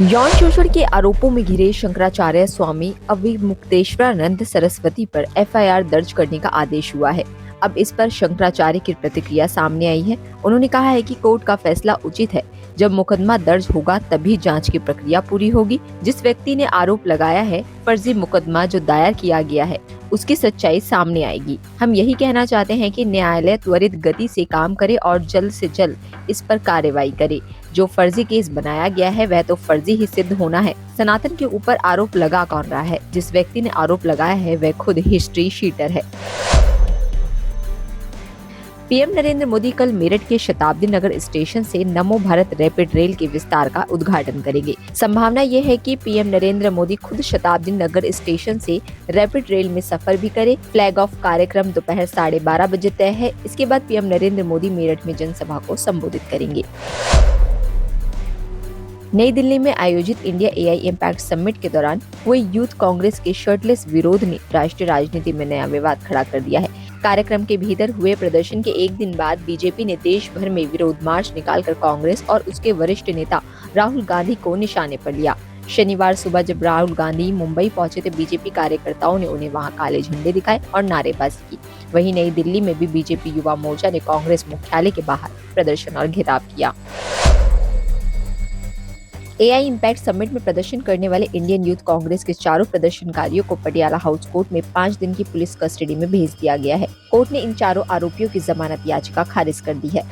यौन शोषण के आरोपों में घिरे शंकराचार्य स्वामी अविमुक्तेश्वरानंद सरस्वती पर एफआईआर दर्ज करने का आदेश हुआ है। अब इस पर शंकराचार्य की प्रतिक्रिया सामने आई है। उन्होंने कहा है कि कोर्ट का फैसला उचित है। जब मुकदमा दर्ज होगा तभी जांच की प्रक्रिया पूरी होगी। जिस व्यक्ति ने आरोप लगाया है, फर्जी मुकदमा जो दायर किया गया है, उसकी सच्चाई सामने आएगी। हम यही कहना चाहते हैं कि न्यायालय त्वरित गति से काम करे और जल्द से जल्द इस पर कार्रवाई करे। जो फर्जी केस बनाया गया है वह तो फर्जी ही सिद्ध होना है। सनातन के ऊपर आरोप लगा कौन रहा है? जिस व्यक्ति ने आरोप लगाया है वह खुद हिस्ट्री शीटर है। पीएम नरेंद्र मोदी कल मेरठ के शताब्दी नगर स्टेशन से नमो भारत रैपिड रेल के विस्तार का उद्घाटन करेंगे। संभावना ये है कि पीएम नरेंद्र मोदी खुद शताब्दी नगर स्टेशन से रैपिड रेल में सफर भी करे। फ्लैग ऑफ कार्यक्रम दोपहर 12:30 बजे तय है। इसके बाद पीएम नरेंद्र मोदी मेरठ में जनसभा को संबोधित करेंगे। नई दिल्ली में आयोजित इंडिया एआई इम्पैक्ट समिट के दौरान हुए यूथ कांग्रेस के शर्टलेस विरोध ने राष्ट्रीय राजनीति में नया विवाद खड़ा कर दिया है। कार्यक्रम के भीतर हुए प्रदर्शन के एक दिन बाद बीजेपी ने देश भर में विरोध मार्च निकालकर कांग्रेस और उसके वरिष्ठ नेता राहुल गांधी को निशाने पर लिया। शनिवार सुबह जब राहुल गांधी मुंबई पहुंचे तो बीजेपी कार्यकर्ताओं ने उन्हें वहां काले झंडे दिखाए और नारेबाजी की। वहीं नई दिल्ली में भी बीजेपी युवा मोर्चा ने कांग्रेस मुख्यालय के बाहर प्रदर्शन और घेराव किया। एआई इम्पैक्ट समिट में प्रदर्शन करने वाले इंडियन यूथ कांग्रेस के चारों प्रदर्शनकारियों को पटियाला हाउस कोर्ट में 5 दिन की पुलिस कस्टडी में भेज दिया गया है। कोर्ट ने इन चारों आरोपियों की जमानत याचिका खारिज कर दी है।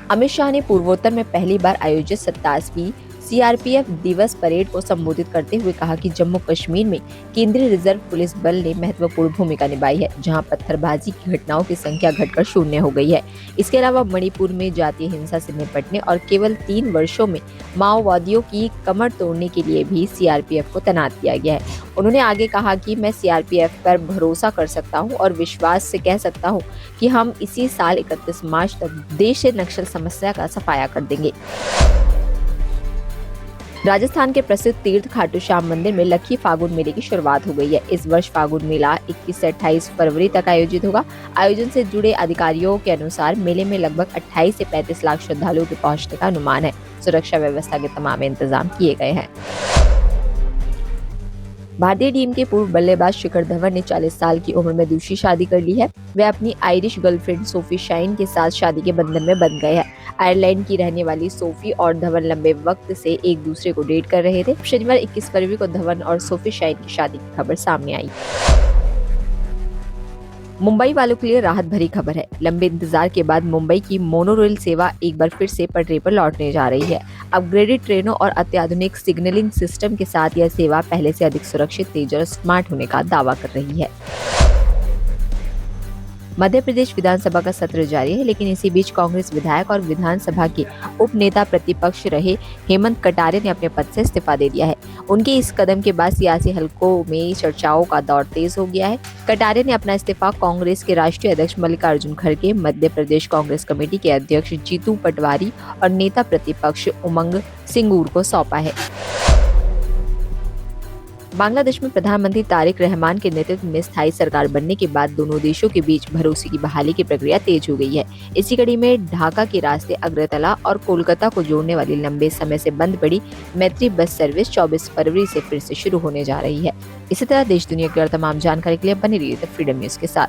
अमित शाह ने पूर्वोत्तर में पहली बार आयोजित 27वीं सीआरपीएफ दिवस परेड को संबोधित करते हुए कहा कि जम्मू कश्मीर में केंद्रीय रिजर्व पुलिस बल ने महत्वपूर्ण भूमिका निभाई है, जहां पत्थरबाजी की घटनाओं की संख्या घटकर 0 हो गई है। इसके अलावा मणिपुर में जातीय हिंसा से निपटने और केवल 3 वर्षों में माओवादियों की कमर तोड़ने के लिए भी सीआरपीएफ को तैनात किया गया है। उन्होंने आगे कहा कि मैं सीआरपीएफ पर भरोसा कर सकता हूं और विश्वास से कह सकता हूं कि हम इसी साल 31 मार्च तक देश से नक्सल समस्या का सफाया कर देंगे। राजस्थान के प्रसिद्ध तीर्थ खाटू श्याम मंदिर में लखी फागुन मेले की शुरुआत हो गई है। इस वर्ष फागुन मेला 21 से 28 फरवरी तक आयोजित होगा। आयोजन से जुड़े अधिकारियों के अनुसार मेले में लगभग 28 से 35 लाख श्रद्धालुओं के पहुंचने का अनुमान है। सुरक्षा व्यवस्था के तमाम इंतजाम किए गए हैं। भारतीय टीम के पूर्व बल्लेबाज शिखर धवन ने 40 साल की उम्र में दूसरी शादी कर ली है। वे अपनी आयरिश गर्लफ्रेंड सोफी शाइन के साथ शादी के बंधन में बंध गए हैं। आयरलैंड की रहने वाली सोफी और धवन लंबे वक्त से एक दूसरे को डेट कर रहे थे। शनिवार 21 फरवरी को धवन और सोफी शाइन की शादी की खबर सामने आई। मुंबई वालों के लिए राहत भरी खबर है। लंबे इंतजार के बाद मुंबई की मोनोरेल सेवा एक बार फिर से पटरी पर लौटने जा रही है। अपग्रेडेड ट्रेनों और अत्याधुनिक सिग्नलिंग सिस्टम के साथ यह सेवा पहले से अधिक सुरक्षित, तेज और स्मार्ट होने का दावा कर रही है। मध्य प्रदेश विधानसभा का सत्र जारी है, लेकिन इसी बीच कांग्रेस विधायक और विधानसभा के उप नेता प्रतिपक्ष रहे हेमंत कटारे ने अपने पद से इस्तीफा दे दिया है। उनके इस कदम के बाद सियासी हलकों में चर्चाओं का दौर तेज हो गया है। कटारे ने अपना इस्तीफा कांग्रेस के राष्ट्रीय अध्यक्ष मल्लिकार्जुन खड़गे, मध्य प्रदेश कांग्रेस कमेटी के अध्यक्ष जीतू पटवारी और नेता प्रतिपक्ष उमंग सिंगूर को सौंपा है। बांग्लादेश में प्रधानमंत्री तारिक रहमान के नेतृत्व में स्थायी सरकार बनने के बाद दोनों देशों के बीच भरोसे की बहाली की प्रक्रिया तेज हो गई है। इसी कड़ी में ढाका के रास्ते अगरतला और कोलकाता को जोड़ने वाली लंबे समय से बंद पड़ी मैत्री बस सर्विस 24 फरवरी से फिर से शुरू होने जा रही है। इसी तरह देश दुनिया की और तमाम जानकारी के लिए बने रहिए द फ्रीडम न्यूज के साथ।